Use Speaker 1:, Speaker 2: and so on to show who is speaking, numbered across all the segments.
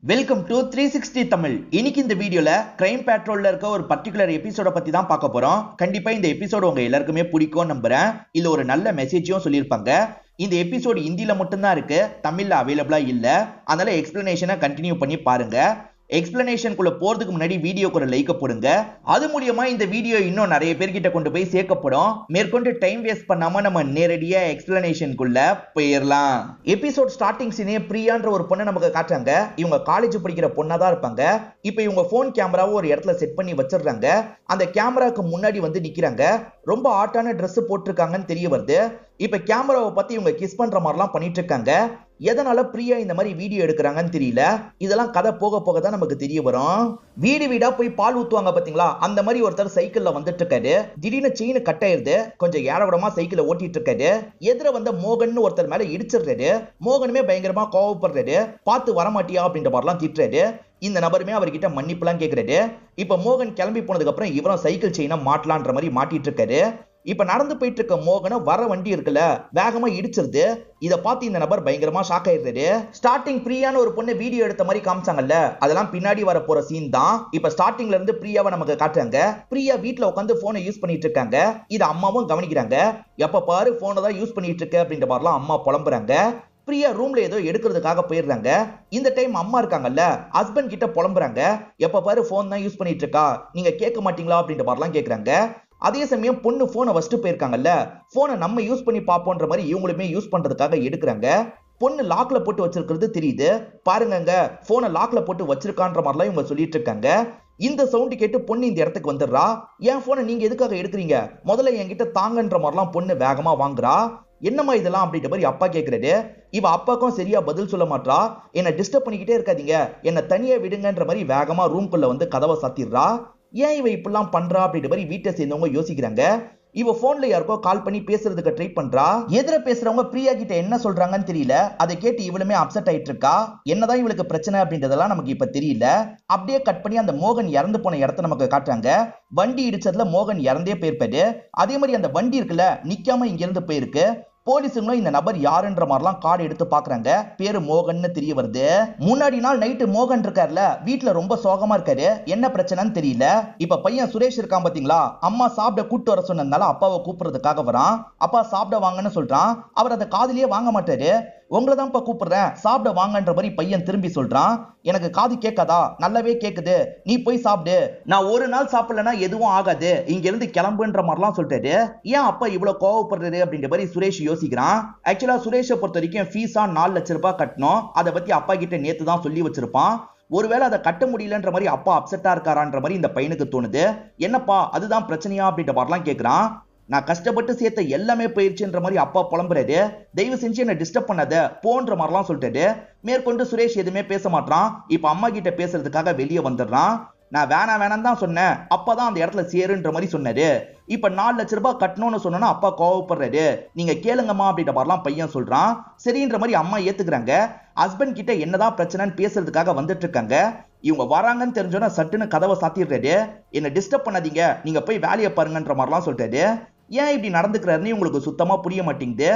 Speaker 1: Welcome to 360 Tamil. இன்னைக்கு இந்த வீடியோல கிரைம் பேட்ரோல்ல இருக்க ஒரு பர்டிகுலர் எபிசோட பத்தி தான் பார்க்க போறோம். கண்டிப்பா இந்த எபிசோட் உங்க எல்லாருக்குமே பிடிக்கும் நம்புறேன். இதுல ஒரு நல்ல மெசேஜும் சொல்லியிருப்பாங்க. இந்த எபிசோட் ஹிந்தில மட்டும்தான் இருக்கு, தமிழ்ல அவைலபிளா இல்ல. அதனால எக்ஸ்பிளனேஷனை கண்டினியூ பண்ணி பாருங்க. எக்ஸ்பிளனேஷனுக்குள்ள போறதுக்கு முன்னாடி வீடியோக்கு ஒரு லைக் போடுங்க. அது மூலியமா இந்த வீடியோ இன்னும் நிறைய பேர்கிட்ட கொண்டு போய் சேர்க்கப்படும். மேற்கொண்டு டைம் வேஸ்ட் பண்ணாம நம்ம நேரடியா எக்ஸ்பிளனேஷனுக்குள்ள போயிடலாம். எபிசோட் ஸ்டார்டிங் சீனே பிரியான்ற ஒரு பொண்ணை நமக்கு காட்டுறாங்க. இவங்க காலேஜ் படிக்கிற பொண்ணா தான் இருப்பாங்க. இப்ப இவங்க போன் கேமராவை ஒரு இடத்துல செட் பண்ணி வச்சிடுறாங்க. அந்த கேமராக்கு முன்னாடி வந்து நிக்கிறாங்க. ரொம்ப ஹாட்டான ட்ரெஸ் போட்டிருக்காங்கன்னு தெரிய வருது. இப்ப கேமராவை பத்தி இவங்க கிஸ் பண்ற மாதிரிலாம் பண்ணிட்டு இருக்காங்க. எதனால பிரியா இந்த மாதிரி வீடியோ எடுக்கிறாங்கன்னு தெரியல. இதெல்லாம் கதை போக போக தான் நமக்கு தெரிய வரும். வீடு வீடா போய் பால் ஊத்துவாங்க பாத்தீங்களா, அந்த மாதிரி ஒருத்தர் சைக்கிள்ல வந்துட்டு இருக்காரு. திடீர்னு செயின் கட் ஆயிருது. கொஞ்சம் ஏறவிடமா சைக்கிளை ஓட்டிட்டு இருக்காரு. எதிர வந்த மோகன் ஒருத்தர் மேல இடிச்சிடுறாரு. மோகனுமே பயங்கரமா கோவப்படுறாரு. பார்த்து வரமாட்டியா அப்படின்ற மாதிரிலாம் திட்டுறாரு. இந்த நபருமே அவர்கிட்ட மன்னிப்புலாம் கேட்கிறாரு. இப்ப மோகன் கிளம்பி போனதுக்கு அப்புறம் இவரும் சைக்கிள் செயினை மாட்டலான்ற மாதிரி மாட்டிட்டு இருக்காரு. இப்ப நடந்து போயிட்டு இருக்க மோகனை வர வண்டி இருக்குல்ல வேகமா இடிச்சிருது. இத பார்த்து இந்த நபர் பயங்கரமா ஷாக் ஆயிடுறாரு. ஸ்டார்டிங் பிரியான்னு ஒரு பொண்ணு வீடியோ எடுத்த மாதிரி காமிச்சாங்கல்ல, அதெல்லாம் பின்னாடி வர போற சீன் தான். இப்ப ஸ்டார்டிங்ல இருந்து பிரியாவை நமக்கு காட்டுறாங்க. பிரியா வீட்டுல உட்காந்து போனை யூஸ் பண்ணிட்டு இருக்காங்க. இத அம்மாவும் கவனிக்கிறாங்க. எப்ப பாரு போனை தான் யூஸ் பண்ணிட்டு இருக்க அப்படின்ற மாதிரிலாம் அம்மா புலம்புறாங்க. பிரியா ரூம்ல ஏதோ எடுக்கிறதுக்காக போயிடுறாங்க. இந்த டைம் அம்மா இருக்காங்கல்ல, ஹஸ்பண்ட் கிட்ட புலம்புறாங்க. எப்ப பாரு போன் தான் யூஸ் பண்ணிட்டு இருக்கா, நீங்க கேட்க மாட்டீங்களா அப்படின்ற மாதிரிலாம் கேக்குறாங்க. அதே சமயம் பொண்ணு போனை வச்சுட்டு போயிருக்காங்கல்ல, போனை நம்ம யூஸ் பண்ணி பார்ப்போன்ற மாதிரி இவங்களுமே யூஸ் பண்றதுக்காக எடுக்கிறாங்க. பொண்ணு லாக்ல போட்டு வச்சிருக்கிறது தெரியுது. பாருங்க போனை லாக்ல போட்டு வச்சிருக்கான்ற மாதிரிலாம் இவங்க சொல்லிட்டு இருக்காங்க. இந்த சவுண்ட் கேட்டு பொண்ணு இந்த இடத்துக்கு வந்துடுறா. என் போனை நீங்க எதுக்காக எடுக்கிறீங்க, முதல்ல என்கிட்ட தாங்கன்ற மாதிரிலாம் பொண்ணு வேகமா வாங்குறா. என்னமா இதெல்லாம் அப்படின்ற மாதிரி அப்பா கேட்கிறாரு. இவ அப்பாக்கும் சரியா பதில் சொல்ல மாட்டா. என்ன டிஸ்டர்ப் பண்ணிக்கிட்டே இருக்காதீங்க, என்ன தனியா விடுங்கன்ற மாதிரி வேகமா ரூம்குள்ள வந்து கதவை சாத்திடுறா. ஏன் இவ இப்படிலாம் பண்றா அப்படின்ற மாதிரி வீட்டை சேர்ந்தவங்க யோசிக்கிறாங்க. இவ போன்ல யாருக்கோ கால் பண்ணி பேசுறதுக்கு ட்ரை பண்றா. எதிர பேசுறவங்க பிரியா கிட்ட என்ன சொல்றாங்கன்னு தெரியல. அதை கேட்டு இவளுமே அப்செட் ஆயிட்டு இருக்கா. என்னதான் இவளுக்கு பிரச்சனை அப்படின்றதெல்லாம் நமக்கு இப்ப தெரியல. அப்படியே கட் பண்ணி அந்த மோகன் இறந்து போன இடத்த நமக்கு காட்டுறாங்க. வண்டி இடிச்சதுல மோகன் இறந்தே போயிருப்பாரு. அதே மாதிரி அந்த வண்டி இருக்குல்ல நிக்காம இங்க இருந்து போயிருக்கு. போலீஸுங்களும் இந்த நபர் யாருன்ற மாதிரிலாம் கார்டு எடுத்து பாக்குறாங்க. பேரு மோகன் தெரிய வருது. முன்னாடி நாள் நைட்டு மோகன் இருக்காருல, வீட்டுல ரொம்ப சோகமா இருக்காரு. என்ன பிரச்சனைன்னு தெரியல. இப்ப பையன் சுரேஷ் இருக்கான் பாத்தீங்களா, அம்மா சாப்பிட கூட்டு வர சொன்னதுனால அப்பாவை கூப்பிடுறதுக்காக வரான். அப்பா சாப்பிட வாங்கன்னு சொல்றான். அவர் அதை காதுலயே வாங்க மாட்டாரு. உங்களை தான்ப்பா கூப்பிடுறேன், சாப்பிட வாங்கன்ற மாதிரி பையன் திரும்பி சொல்றான். எனக்கு காது கேட்காதா, நல்லாவே கேக்குது, நீ போய் சாப்பிடு, நான் ஒரு நாள் சாப்பிடலன்னா எதுவும் ஆகாது, இங்க இருந்து கிளம்புன்ற மாதிரிலாம் சொல்லிட்டாரு. ஏன் அப்பா இவ்வளவு கோவப்படுறது அப்படின்ற மாதிரி சுரேஷ் யோசிக்கிறான். ஆக்சுவலா சுரேஷை பொறுத்த வரைக்கும் ஃபீஸா 4 லட்சம் ரூபாய் கட்டணும். அதை பத்தி அப்பா கிட்ட நேத்து தான் சொல்லி வச்சிருப்பான். ஒருவேளை அதை கட்ட முடியலன்ற மாதிரி அப்பா அப்செட்டா இருக்காரான்ற மாதிரி இந்த பையனுக்கு தோணுது. என்னப்பா அதுதான் பிரச்சனையா அப்படின்ற மாதிரிலாம் கேட்கிறான். நான் கஷ்டப்பட்டு சேர்த்த எல்லாமே போயிருச்சுன்ற மாதிரி அப்பா புலம்புறாரு. தயவு செஞ்சு என்ன டிஸ்டர்ப் பண்ணாத போன்ற மாதிரிலாம் சொல்லிட்டாரு. மேற்கொண்டு சுரேஷ் எதுவுமே பேச மாட்டான். இப்ப அம்மா கிட்ட பேசுறதுக்காக வெளியே வந்துடுறான். நான் வேணாம் தான் சொன்னேன், அப்பதான் அந்த இடத்துல சேருன்ற மாதிரி சொன்னாரு. இப்ப 4 லட்சம் ரூபாய் கட்டணும்னு சொன்னா அப்பா கோவப்படுறாரு. நீங்க கேளுங்கம்மா அப்படின்ற மாதிரிலாம் பையன் சொல்றான். சரின்ற மாதிரி அம்மா ஏத்துக்கிறாங்க. ஹஸ்பண்ட் கிட்ட என்னதான் பிரச்சனைன்னு பேசுறதுக்காக வந்துட்டு இருக்காங்க. இவங்க வராங்கன்னு தெரிஞ்சோன்னா சட்டுன்னு கதவை சாத்திடுறாரு. என்ன டிஸ்டர்ப் பண்ணாதீங்க, நீங்க போய் வேலையை பாருங்கன்ற மாதிரிலாம் சொல்லிட்டாரு. ஏன் இப்படி நடந்துக்கிறாருன்னு உங்களுக்கு சுத்தமா புரிய மாட்டேங்குது.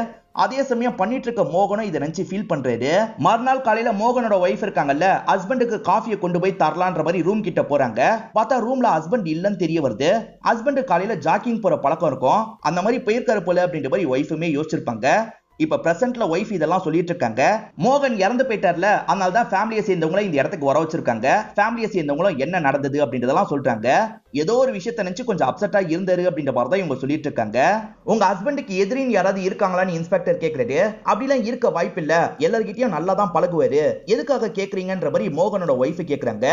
Speaker 1: அதே சமயம் பண்ணிட்டு இருக்க மோகனும் இதை நினைச்சு ஃபீல் பண்றாரு. மறுநாள் காலையில மோகனோட ஒய்ஃப் இருக்காங்கல்ல, ஹஸ்பண்டுக்கு காஃபியை கொண்டு போய் தரலான்ற மாதிரி ரூம் கிட்ட போறாங்க. பார்த்தா ரூம்ல ஹஸ்பண்ட் இல்லன்னு தெரிய வருது. ஹஸ்பண்ட் காலையில ஜாக்கிங் போற பழக்கம் இருக்கும், அந்த மாதிரி போயிருக்காரு போல அப்படின்ற மாதிரி ஒய்ஃபுமே யோசிச்சிருப்பாங்க. இப்ப பிரசன்ட்ல ஒய்ஃப் இதெல்லாம் சொல்லிட்டு இருக்காங்க. மோகன் இறந்து போயிட்டார்ல, அதனால தான் ஃபேமிலியை சேர்ந்தவங்கள இந்த இடத்துக்கு வர வச்சிருக்காங்க. ஃபேமிலியை சேர்ந்தவங்களும் என்ன நடந்தது அப்படின்றதெல்லாம் சொல்றாங்க. ஏதோ ஒரு விஷயத்தை நினைச்சு கொஞ்சம் அப்செட்டா இருந்தாரு அப்படின்ற மாதிரி தான் இவங்க சொல்லிட்டு இருக்காங்க. உங்க ஹஸ்பண்டுக்கு எதிரின்னு யாராவது இருக்காங்களான்னு இன்ஸ்பெக்டர் கேட்கிறாரு. அப்படிலாம் இருக்க வாய்ப்பு இல்ல, எல்லார்கிட்டயும் நல்லா தான் பழகுவாரு, எதுக்காக கேக்குறீங்கன்ற மாதிரி மோகனோட ஒய்ஃப் கேக்குறாங்க.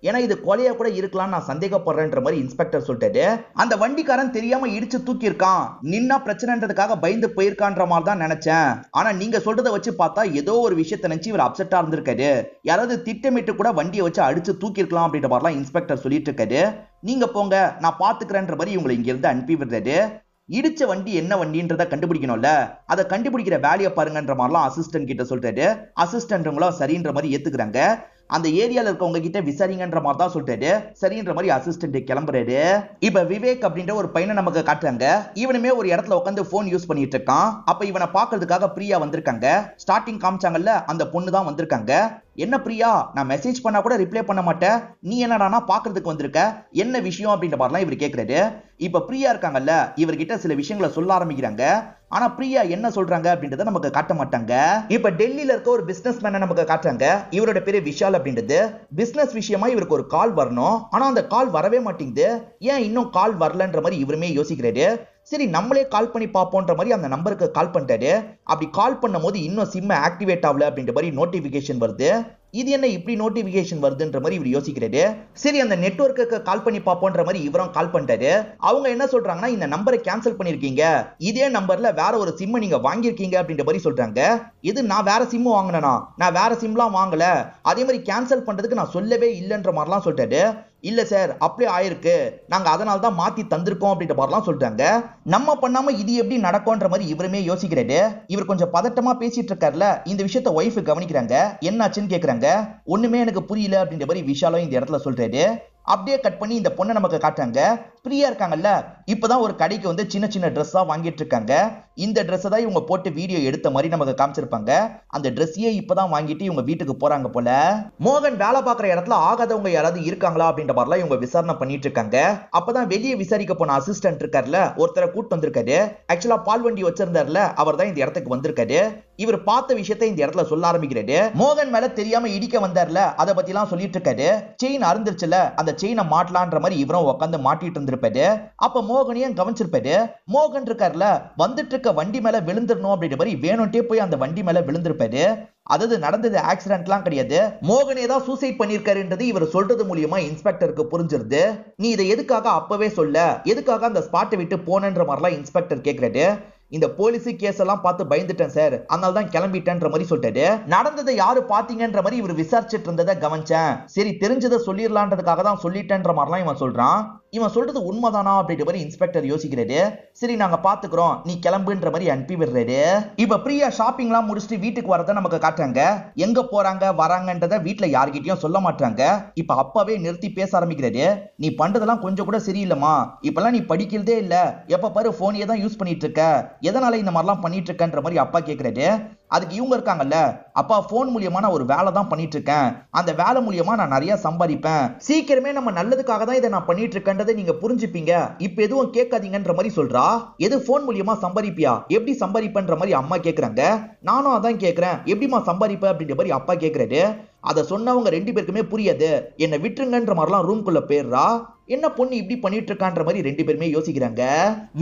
Speaker 1: ஏன்னா இது கொலையா கூட இருக்கலாம், நான் சந்தேகப்படுறேன்ற மாதிரி இன்ஸ்பெக்டர் சொல்லிட்டாரு. அந்த வண்டிக்காரன் தெரியாம இடிச்சு தூக்கி இருக்கான், நின்னா பிரச்சனைன்றதுக்காக பயந்து போயிருக்கான்ற மாதிரி தான் நினைச்சேன். ஆனா நீங்க சொல்றதை வச்சு பார்த்தா ஏதோ ஒரு விஷயத்தை நினைச்சு இவர் அப்செட்டா இருந்திருக்காரு. யாராவது திட்டமிட்டு கூட வண்டியை வச்சு அடிச்சு தூக்கி இருக்கலாம் அப்படின்ற மாதிரிலாம் இன்ஸ்பெக்டர் சொல்லிட்டு இருக்காரு. நீங்க போங்க, நான் பாத்துக்கிறேன்ற மாதிரி இவங்களை இங்க இருந்து அனுப்பி விடுறாரு. இடிச்ச வண்டி என்ன வண்டின்றத கண்டுபிடிக்கணும்ல, அதை கண்டுபிடிக்கிற வேலையை பாருங்கன்ற மாதிரிலாம் அசிஸ்டன்ட் கிட்ட சொல்றாரு. அசிஸ்டன்ட்ங்களும் சரின்ற மாதிரி ஏத்துக்கிறாங்க. அந்த ஏரியால இருக்கவங்க கிட்ட விசாரிங்கன்ற மாதிரி தான் சொல்லிட்டாரு. சரின்ற மாதிரி அசிஸ்டன்ட் கிளம்புறாரு. இப்ப விவேக் அப்படின்ற ஒரு பையனை நமக்கு காட்டுறாங்க. இவனுமே ஒரு இடத்துல உட்காந்து போன் யூஸ் பண்ணிட்டு இருக்கான். அப்ப இவனை பாக்குறதுக்காக பிரியா வந்திருக்காங்க. ஸ்டார்டிங் காமிச்சாங்கல்ல, அந்த பொண்ணு தான் வந்திருக்காங்க. என்ன பிரியா, நான் மெசேஜ் பண்ணா கூட ரிப்ளை பண்ண மாட்டேன், நீ என்னடானா பாக்குறதுக்கு வந்திருக்க, என்ன விஷயம் அப்படின்ற மாதிரிலாம் இவர் கேட்கிறாரு. இப்ப பிரியா இருக்காங்கல்ல, இவர்கிட்ட சில விஷயங்களை சொல்ல ஆரம்பிக்கிறாங்க. ஆனா பிரியா என்ன சொல்றாங்க அப்படின்றத நமக்கு காட்ட மாட்டாங்க. இப்ப டெல்லியில இருக்க ஒரு பிசினஸ் மேனை நமக்கு காட்டுறாங்க. இவரோட பேரு விஷால் அப்படின்றது. பிசினஸ் விஷயமா இவருக்கு ஒரு கால் வரணும், ஆனா அந்த கால் வரவே மாட்டேங்குது. ஏன் இன்னும் கால் வரலன்ற மாதிரி இவருமே யோசிக்கிறாரு. சரி நம்மளே கால் பண்ணி பார்ப்போன்ற மாதிரி அந்த நம்பருக்கு கால் பண்ணிட்டாரு. அப்படி கால் பண்ணும் போது இன்னும் சிம் ஆக்டிவேட் ஆகல அப்படின்ற மாதிரி நோட்டிபிகேஷன் வருது. இது என்ன இப்படி நோட்டிபிகேஷன் வருதுன்ற மாதிரி இவர் யோசிக்கிறாரு. சரி அந்த நெட்வொர்க்கு கால் பண்ணி பார்ப்போன்ற மாதிரி இவரும் கால் பண்ணிட்டாரு. அவங்க என்ன சொல்றாங்கன்னா, இந்த நம்பரை கேன்சல் பண்ணிருக்கீங்க, இதே நம்பர்ல வேற ஒரு சிம் நீங்க வாங்கியிருக்கீங்க அப்படின்ற மாதிரி சொல்றாங்க. இது நான் வேற சிம் வாங்கினா, நான் வேற சிம்லாம் வாங்கல, அதே மாதிரி கேன்சல் பண்றதுக்கு நான் சொல்லவே இல்லைன்ற மாதிரிலாம் சொல்லிட்டாரு. இல்ல சார் அப்படியே ஆயிருக்கு, நாங்க அதனால தான் மாத்தி தந்திருக்கோம் அப்படின்ற மாதிரிலாம் சொல்றாங்க. நம்ம பண்ணாம இது எப்படி நடக்கும்ன்ற மாதிரி இவருமே யோசிக்கிறாரு. இவர் கொஞ்சம் பதட்டமா பேசிட்டு இருக்காருல, இந்த விஷயத்த ஒய்ஃப் கவனிக்கிறாங்க. என்னாச்சுன்னு கேக்குறாங்க. ஒண்ணுமே எனக்கு புரியல அப்படின்ற மாதிரி விஷாலும் இந்த இடத்துல சொல்றாரு. அப்படியே கட் பண்ணி இந்த பொண்ணை நமக்கு காட்டுறாங்க. பிரியா இருக்காங்கல்ல, இப்பதான் ஒரு கடைக்கு வந்து சின்ன சின்ன ட்ரெஸ்ஸா வாங்கிட்டு இருக்காங்க. இந்த ட்ரெஸ் தான் இவங்க போட்டு வீடியோ எடுத்த மாதிரி நமக்கு காமிச்சிருப்பாங்க. அந்த ட்ரெஸ்ஸையே இப்பதான் வாங்கிட்டு இவங்க வீட்டுக்கு போறாங்க போல. மோகன் வேலை பார்க்குற இடத்துல ஆகாதவங்க யாராவது இருக்காங்களா அப்படின்ற மாதிரிலாம் இவங்க விசாரணை பண்ணிட்டு இருக்காங்க. அப்பதான் வெளியே விசாரிக்க போன அசிஸ்டன்ட் இருக்காருல, ஒருத்தரை கூட்டு வந்திருக்காரு. ஆக்சுவலா பால் வண்டி வச்சிருந்தாருல, அவர் தான் இந்த இடத்துக்கு வந்திருக்காரு. இவர் பார்த்த விஷயத்தை இந்த இடத்துல சொல்ல ஆரம்பிக்கிறாரு. மோகன் மேல தெரியாம இடிக்க வந்தார்ல, அதை பத்தி எல்லாம் சொல்லிட்டு இருக்காரு. செயின் அறுந்துருச்சுல, அந்த செயினை மாட்டலான்ற மாதிரி இவரும் உட்காந்து மாட்டிட்டு இருந்திருப்பாரு. அப்ப மோகனையும் கவனிச்சிருப்பாரு. மோகன் இருக்காருல, வந்துட்டு இருக்க வண்டி மேல விழுந்துடணும் அப்படின்ற மாதிரி வேணும்ட்டே போய் அந்த வண்டி மேல விழுந்திருப்பாரு. அதாவது நடந்தது ஆக்சிடென்ட்லாம் கிடையாது, மோகனே தான் சூசைட் பண்ணிருக்காருன்றது இவர் சொல்றது மூலியமா இன்ஸ்பெக்டருக்கு புரிஞ்சிருது. நீ இதை எதுக்காக அப்பவே சொல்ல, எதுக்காக அந்த ஸ்பாட்டை விட்டு போனன்ற மாதிரிலாம் இன்ஸ்பெக்டர் கேட்கிறாரு. இந்த போலீஸ் கேஸ் எல்லாம் பார்த்து பயந்துட்டேன் சார், அதனால தான் கிளம்பிட்டேன்ற மாதிரி சொல்லிட்டாரு. நடந்ததை யாரு பாத்தீங்கன்ற மாதிரி இவர் விசாரிச்சுட்டு இருந்ததை கவனிச்சேன். சரி தெரிஞ்சதை சொல்லிடலான்றதுக்காக தான் சொல்லிட்டேன்ற மாதிரிலாம் இவன் சொல்றான். இவன் சொல்றது உண்மைதானா அப்படின்ற மாதிரி இன்ஸ்பெக்டர் யோசிக்கிறாரு. சரி நாங்க பாத்துக்கிறோம், நீ கிளம்புன்ற மாதிரி அனுப்பி விடுறாரு. இப்ப பிரியா ஷாப்பிங்லாம் முடிச்சுட்டு வீட்டுக்கு வரத நமக்கு காட்டுறாங்க. எங்க போறாங்க வராங்கன்றத வீட்டுல யார்கிட்டயும் சொல்ல மாட்டாங்க. இப்ப அப்பாவே நிறுத்தி பேச ஆரம்பிக்கிறாரு. நீ பண்றதெல்லாம் கொஞ்சம் கூட சரியில்லைமா, இப்பெல்லாம் நீ படிக்கிறதே இல்ல, எப்ப பாரு போனையே தான் யூஸ் பண்ணிட்டு இருக்க, எதனால இந்த மாதிரிலாம் பண்ணிட்டு இருக்கன்ற மாதிரி அப்பா கேட்கிறாரு. அதுக்கு இவங்க இருக்காங்கல்ல, அப்பா போன் மூலியமா நான் ஒரு வேலை தான் பண்ணிட்டு இருக்கேன், அந்த வேலை மூலியமா நான் நிறைய சம்பாதிப்பேன், சீக்கிரமே நம்ம நல்லதுக்காக தான் இதை நான் பண்ணிட்டு இருக்கேன்றதை நீங்க புரிஞ்சுப்பீங்க, இப்ப எதுவும் கேட்காதீங்கன்ற மாதிரி சொல்றா. எது போன் மூலியமா சம்பாதிப்பியா, எப்படி சம்பாதிப்பன்ற மாதிரி அம்மா கேக்குறாங்க. நானும் அதான் கேக்குறேன், எப்படிமா சம்பாதிப்ப அப்படின்ற மாதிரி அப்பா கேக்குறாரு. அதை சொன்னவங்க ரெண்டு பேருக்குமே புரியாது, என்ன விட்டுருங்கன்ற மாதிரிலாம் ரூம்குள்ள போயிடுறா. என்ன பொண்ணு இப்படி பண்ணிட்டு இருக்கான்ற மாதிரி ரெண்டு பேருமே யோசிக்கிறாங்க.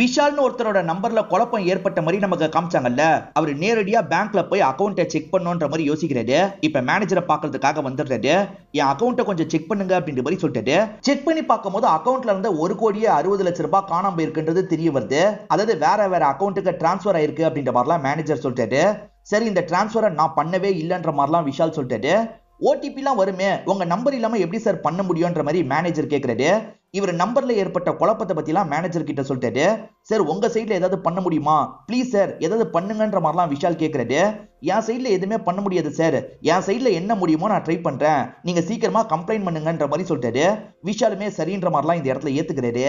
Speaker 1: விஷால்னு ஒருத்தரோட நம்பர்ல குழப்பம் ஏற்பட்ட மாதிரி நமக்கு காமிச்சாங்கல்ல, அவர் நேரடியா பேங்க்ல போய் அக்கௌண்ட்டை செக் பண்ணுன்ற மாதிரி யோசிக்கிறாரு. இப்ப மேனேஜரை பாக்குறதுக்காக வந்துடுறாரு. என் அக்கௌண்ட்டை கொஞ்சம் செக் பண்ணுங்க அப்படின்ற மாதிரி சொல்லிட்டு செக் பண்ணி பார்க்கும்போது அக்கௌண்ட்ல இருந்த 1,60,00,000 ரூபாய் காணாம போயிருக்குன்றது தெரிய வருது. அதாவது வேற அக்கௌண்ட்டுக்கு டிரான்ஸ்பர் ஆயிருக்கு அப்படின்ற மாதிரிலாம் மேனேஜர் சொல்லிட்டாரு. சரி இந்த டிரான்ஸ்பரை நான் பண்ணவே இல்லைன்ற மாதிரிலாம் விஷால் சொல்லிட்டாரு. ஓடிபிலாம் வருமே, உங்க நம்பர் இல்லாம எப்படி சார் பண்ண முடியும்ன்ற மாதிரி மேனேஜர் கேட்கிறாரு. இவர் நம்பர்ல ஏற்பட்ட குழப்பத்தை பத்திலாம் மேனேஜர் கிட்ட சொல்லிட்டாரு. சார் உங்க சைட்ல ஏதாவது பண்ண முடியுமா, ப்ளீஸ் சார் ஏதாவது பண்ணுங்கன்ற மாதிரிலாம் விஷால் கேட்கிறாரு. என் சைட்ல எதுவுமே பண்ண முடியாது சார், என் சைட்ல என்ன முடியுமோ நான் ட்ரை பண்றேன், நீங்க சீக்கிரமா கம்ப்ளைண்ட் பண்ணுங்கன்ற மாதிரி சொல்லிட்டாரு. விஷாலுமே சரின்ற மாதிரிலாம் இந்த இடத்துல ஏத்துக்கிறாரு.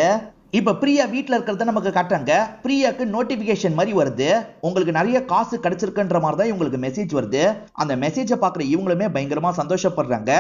Speaker 1: இப்ப பிரியா வீட்டுல இருக்கிறத நமக்கு காட்டுறாங்க. பிரியாக்கு நோட்டிபிகேஷன் மாதிரி வருது. உங்களுக்கு நிறைய காசு கிடைச்சிருக்குன்ற மாதிரி தான் இவங்களுக்கு மெசேஜ் வருது. அந்த மெசேஜை பாக்குற இவங்களுமே பயங்கரமா சந்தோஷப்படுறாங்க.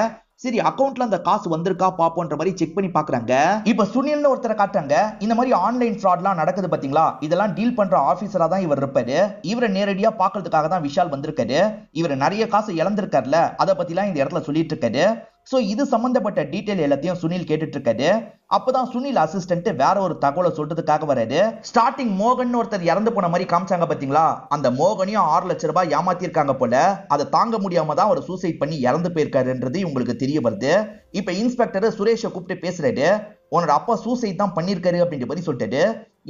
Speaker 1: சரி அக்கௌண்ட்ல அந்த காசு வந்திருக்கா பாப்போன்ற மாதிரி செக் பண்ணி பாக்குறாங்க. இப்ப சுனில்னு ஒருத்தரை காட்டுறாங்க. இந்த மாதிரி ஆன்லைன் ஃப்ராட்லாம் நடக்குது பாத்தீங்களா, இதெல்லாம் டீல் பண்ற ஆபீசரா தான் இவர் இருப்பாரு. இவரை நேரடியா பாக்குறதுக்காக தான் விஷால் வந்திருக்காரு. இவர் நிறைய காசு இழந்திருக்காருல, அதை பத்திலாம் இந்த இடத்துல சொல்லிட்டு இருக்காரு. சோ இது சம்பந்தப்பட்ட டீடைல் எல்லாத்தையும் சுனில் கேட்டுட்டு இருக்காரு. அப்பதான் சுனில் அசிஸ்டன்ட் வேற ஒரு தகவலை சொல்றதுக்காக வராரு. ஸ்டார்டிங் மோகன் ஒருத்தர் இறந்து போன மாதிரி காமிச்சாங்க பாத்தீங்களா, அந்த மோகனையும் 6 லட்சம் ரூபாய் ஏமாத்திருக்காங்க போல. அதை தாங்க முடியாம தான் அவர் சூசைட் பண்ணி இறந்து போயிருக்காருன்றது உங்களுக்கு தெரிய வருது. இப்ப இன்ஸ்பெக்டர் சுரேஷை கூப்பிட்டு பேசுறாரு. உன்னோட அப்பா சூசைட் தான் பண்ணிருக்காரு அப்படின்ற மாதிரி சொல்லிட்டாரு.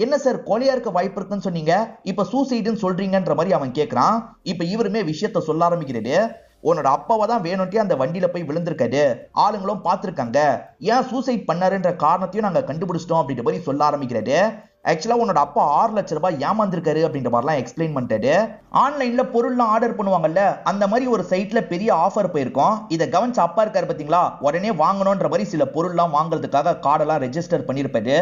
Speaker 1: என்ன சார் கொலையா இருக்க வாய்ப்பு இருக்குன்னு சொன்னீங்க, இப்ப சூசைடுன்னு சொல்றீங்கன்ற மாதிரி அவன் கேட்கறான். இப்ப இவருமே விஷயத்த சொல்ல ஆரம்பிக்கிறாரு. உன்னோட அப்பாவை தான் வேணும்ட்டே அந்த வண்டியில போய் விழுந்திருக்காரு, ஆளுங்களும் பார்த்திருக்காங்க, ஏன் சூசைட் பண்ணாருன்ற காரணத்தையும் நாங்க கண்டுபிடிச்சிட்டோம் அப்படின்ற மாதிரி சொல்ல ஆரம்பிக்கிறாரு. ஆக்சுவலா உன்னோட அப்பா 6 லட்சம் ரூபாய் ஏமாந்திருக்காரு அப்படின்ற மாதிரிலாம் எக்ஸ்பிளைன் பண்ணிட்டாரு. ஆன்லைன்ல பொருள்லாம் ஆர்டர் பண்ணுவாங்கல்ல, அந்த மாதிரி ஒரு சைட்ல பெரிய ஆஃபர் போயிருக்கும். இதை கவனிச்ச அப்பா இருக்காரு பாத்தீங்களா, உடனே வாங்கணும்ன்ற மாதிரி சில பொருள்லாம் வாங்குறதுக்காக கார்டெல்லாம் ரெஜிஸ்டர் பண்ணிருப்பாரு.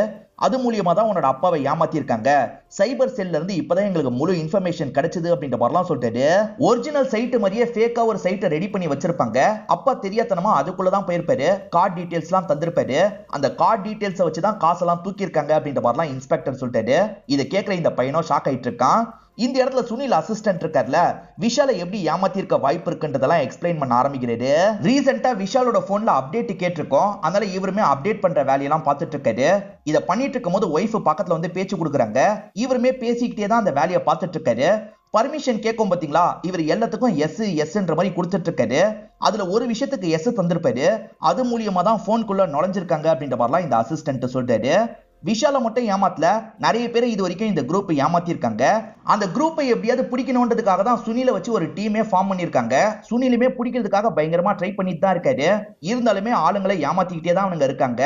Speaker 1: அது மூலியமா தான் உன்னோட அப்பாவை ஏமாத்திருக்காங்க. சைபர் செல்ல இருந்து இப்பதான் எங்களுக்கு முழு இன்ஃபர்மேஷன் கிடைச்சது அப்படின்ற மாதிரிலாம் சொல்லிட்டாரு. ஒரிஜினல் சைட் மாதிரியே ஃபேக்கா ஒரு சைட்டை ரெடி பண்ணி வச்சிருப்பாங்க. அப்பா தெரியாதனமா அதுக்குள்ளதான் போயிருப்பாரு. கார்டு டீடைல்ஸ் எல்லாம் தந்திருப்பாரு. அந்த கார்டு டீடைல்ஸ் வச்சுதான் காசெல்லாம் தூக்கிருக்காங்க அப்படின்ற மாதிரிலாம் இன்ஸ்பெக்டர் சொல்லிட்டாரு. இதை கேட்கிற இந்த பையனும் ஷாக் ஆயிட்டு இருக்கான். இந்த இடத்துல சுனில் அசிஸ்டன்ட் இருக்கார்ல, விஷாலை எப்படி ஏமாத்திருக்க வாய்ப்பு இருக்குன்றதெல்லாம் எக்ஸ்பிளைன் பண்ண ஆரம்பிக்கிறாரு. ரீசெண்டா விஷாலோட போன்ல அப்டேட் கேட்டிருக்கோம். அதனால இவருமே அப்டேட் பண்ற வேலையெல்லாம் பார்த்துட்டு இருக்காரு. இதை பண்ணிட்டு இருக்கும் போது ஒய்ஃப் பக்கத்துல வந்து பேச்சு கொடுக்குறாங்க. இவருமே பேசிக்கிட்டே தான் அந்த வேலையை பார்த்துட்டு இருக்காரு. பர்மிஷன் கேட்கும் பாத்தீங்களா, இவர் எல்லாத்துக்கும் எஸ் எஸ்ன்ற மாதிரி கொடுத்துட்டு இருக்காரு. அதுல ஒரு விஷயத்துக்கு எஸ் தந்திருப்பாரு. அது மூலியமா தான் போனுக்குள்ள நுழைஞ்சிருக்காங்க அப்படின்ற மாதிரிலாம் இந்த அசிஸ்டன்ட் சொல்றாரு. விஷால மட்டும் ஏமாத்தல, நிறைய பேர் இது வரைக்கும் இந்த குரூப் ஏமாத்திருக்காங்க. அந்த குரூப்பை எப்படியாவது பிடிக்கணும்ன்றதுக்காக தான் சுனிலை வச்சு ஒரு டீமே ஃபார்ம் பண்ணிருக்காங்க. சுனிலுமே பிடிக்கிறதுக்காக பயங்கரமா ட்ரை பண்ணிட்டு தான் இருக்காரு. இருந்தாலுமே ஆளுங்களை ஏமாத்திக்கிட்டே தான் அவனுங்க இருக்காங்க.